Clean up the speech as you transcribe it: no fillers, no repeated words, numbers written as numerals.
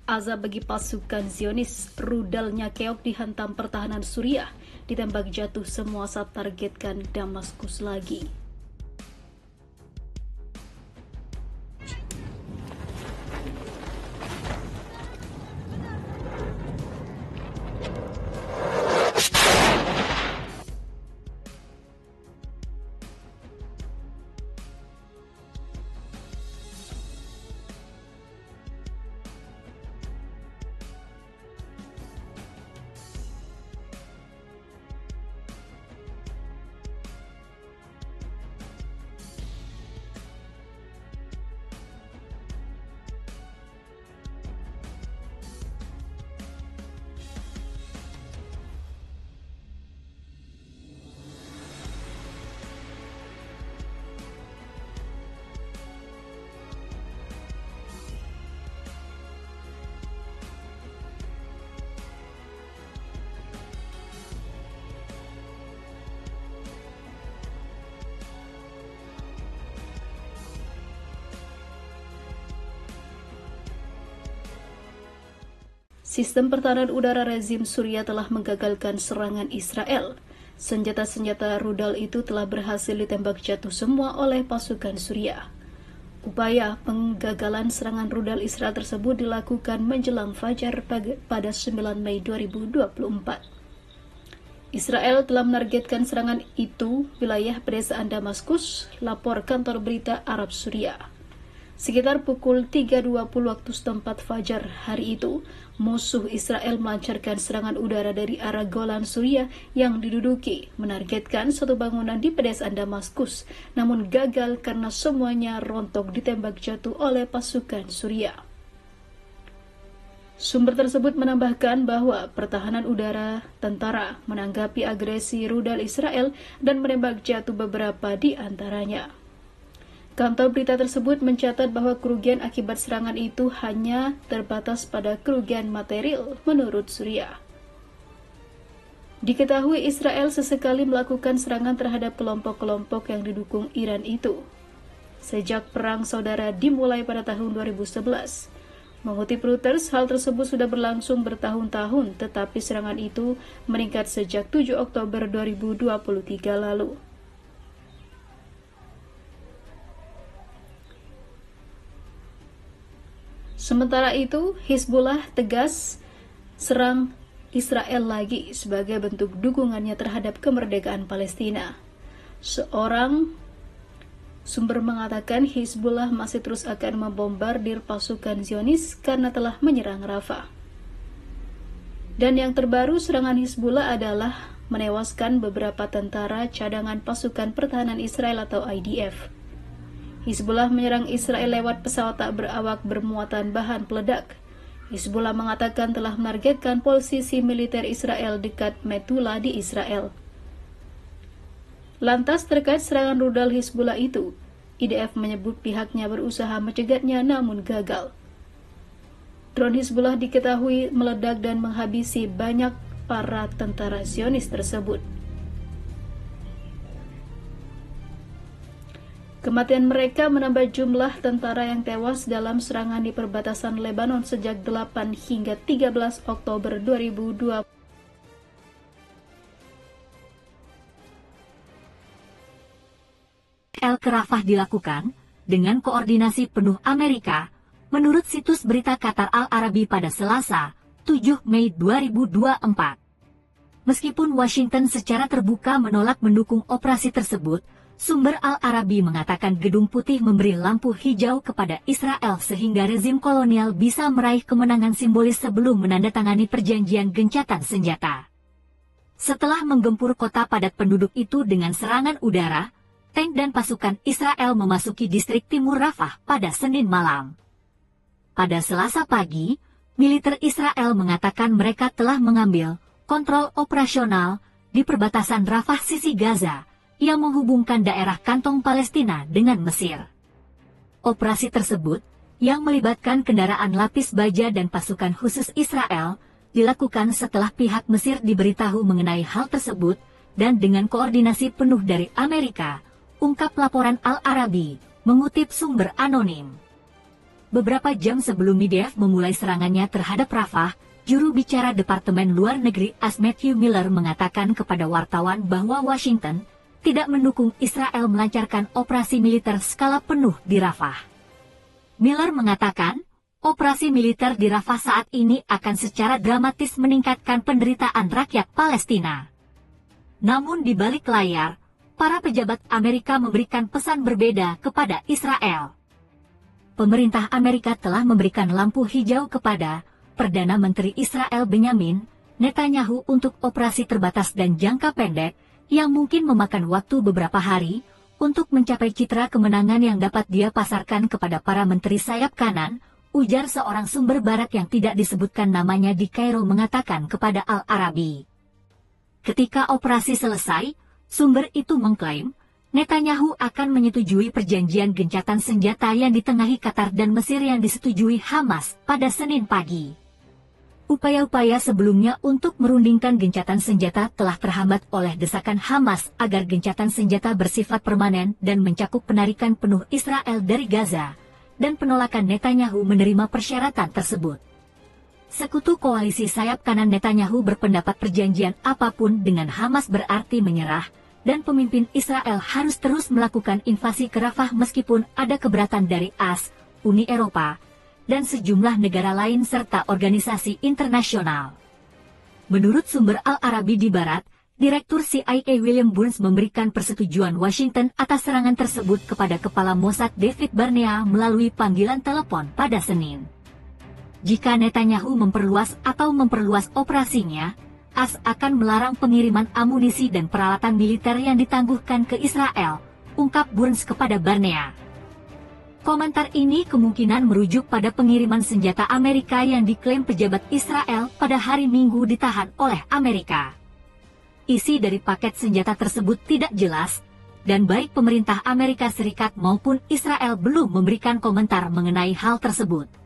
Azab bagi pasukan Zionis, rudalnya keok dihantam pertahanan Suriah, ditembak jatuh semua saat targetkan Damaskus lagi. Sistem pertahanan udara rezim Suriah telah menggagalkan serangan Israel. Senjata-senjata rudal itu telah berhasil ditembak jatuh semua oleh pasukan Suriah. Upaya penggagalan serangan rudal Israel tersebut dilakukan menjelang fajar pada 9 Mei 2024. Israel telah menargetkan serangan itu wilayah pedesaan Damaskus, lapor kantor berita Arab Suriah. Sekitar pukul 3.20 waktu setempat fajar hari itu, musuh Israel melancarkan serangan udara dari arah Golan Suriah yang diduduki, menargetkan satu bangunan di pedesaan Damaskus, namun gagal karena semuanya rontok ditembak jatuh oleh pasukan Suriah. Sumber tersebut menambahkan bahwa pertahanan udara tentara menanggapi agresi rudal Israel dan menembak jatuh beberapa di antaranya. Kantor berita tersebut mencatat bahwa kerugian akibat serangan itu hanya terbatas pada kerugian material menurut Suriah. Diketahui Israel sesekali melakukan serangan terhadap kelompok-kelompok yang didukung Iran itu. Sejak perang saudara dimulai pada tahun 2011. Mengutip Reuters, hal tersebut sudah berlangsung bertahun-tahun, tetapi serangan itu meningkat sejak 7 Oktober 2023 lalu. Sementara itu, Hizbullah tegas serang Israel lagi sebagai bentuk dukungannya terhadap kemerdekaan Palestina. Seorang sumber mengatakan Hizbullah masih terus akan membombardir pasukan Zionis karena telah menyerang Rafah. Dan yang terbaru, serangan Hizbullah adalah menewaskan beberapa tentara cadangan pasukan pertahanan Israel atau IDF. Hizbullah menyerang Israel lewat pesawat tak berawak bermuatan bahan peledak. Hizbullah mengatakan telah menargetkan posisi militer Israel dekat Metula di Israel. Lantas terkait serangan rudal Hizbullah itu, IDF menyebut pihaknya berusaha mencegatnya namun gagal. Drone Hizbullah diketahui meledak dan menghabisi banyak para tentara Zionis tersebut. Kematian mereka menambah jumlah tentara yang tewas dalam serangan di perbatasan Lebanon sejak 8 hingga 13 Oktober 2020. Ke Rafah dilakukan dengan koordinasi penuh Amerika, menurut situs berita Qatar Al Arabi pada Selasa, 7 Mei 2024. Meskipun Washington secara terbuka menolak mendukung operasi tersebut, sumber Al Arabi mengatakan Gedung Putih memberi lampu hijau kepada Israel sehingga rezim kolonial bisa meraih kemenangan simbolis sebelum menandatangani perjanjian gencatan senjata. Setelah menggempur kota padat penduduk itu dengan serangan udara, tank dan pasukan Israel memasuki distrik timur Rafah pada Senin malam. Pada Selasa pagi, militer Israel mengatakan mereka telah mengambil kontrol operasional di perbatasan Rafah sisi Gaza, yang menghubungkan daerah kantong Palestina dengan Mesir. Operasi tersebut, yang melibatkan kendaraan lapis baja dan pasukan khusus Israel, dilakukan setelah pihak Mesir diberitahu mengenai hal tersebut dan dengan koordinasi penuh dari Amerika, ungkap laporan Al Arabi, mengutip sumber anonim. beberapa jam sebelum IDF memulai serangannya terhadap Rafah, juru bicara Departemen Luar Negeri AS Matthew Miller mengatakan kepada wartawan bahwa Washington tidak mendukung Israel melancarkan operasi militer skala penuh di Rafah. Miller mengatakan, operasi militer di Rafah saat ini akan secara dramatis meningkatkan penderitaan rakyat Palestina. Namun di balik layar, para pejabat Amerika memberikan pesan berbeda kepada Israel. Pemerintah Amerika telah memberikan lampu hijau kepada Perdana Menteri Israel Benyamin Netanyahu untuk operasi terbatas dan jangka pendek yang mungkin memakan waktu beberapa hari untuk mencapai citra kemenangan yang dapat dia pasarkan kepada para menteri sayap kanan, ujar seorang sumber barat yang tidak disebutkan namanya di Kairo mengatakan kepada Al-Arabi. Ketika operasi selesai, sumber itu mengklaim Netanyahu akan menyetujui perjanjian gencatan senjata yang ditengahi Qatar dan Mesir yang disetujui Hamas pada Senin pagi. Upaya-upaya sebelumnya untuk merundingkan gencatan senjata telah terhambat oleh desakan Hamas agar gencatan senjata bersifat permanen dan mencakup penarikan penuh Israel dari Gaza, dan penolakan Netanyahu menerima persyaratan tersebut. Sekutu koalisi sayap kanan Netanyahu berpendapat perjanjian apapun dengan Hamas berarti menyerah, dan pemimpin Israel harus terus melakukan invasi ke Rafah meskipun ada keberatan dari AS, Uni Eropa, dan sejumlah negara lain serta organisasi internasional. Menurut sumber Al-Arabi di Barat, Direktur CIA William Burns memberikan persetujuan Washington atas serangan tersebut kepada Kepala Mossad David Barnea melalui panggilan telepon pada Senin. Jika Netanyahu memperluas operasinya, AS akan melarang pengiriman amunisi dan peralatan militer yang ditangguhkan ke Israel, ungkap Burns kepada Barnea. Komentar ini kemungkinan merujuk pada pengiriman senjata Amerika yang diklaim pejabat Israel pada hari Minggu ditahan oleh Amerika. Isi dari paket senjata tersebut tidak jelas, dan baik pemerintah Amerika Serikat maupun Israel belum memberikan komentar mengenai hal tersebut.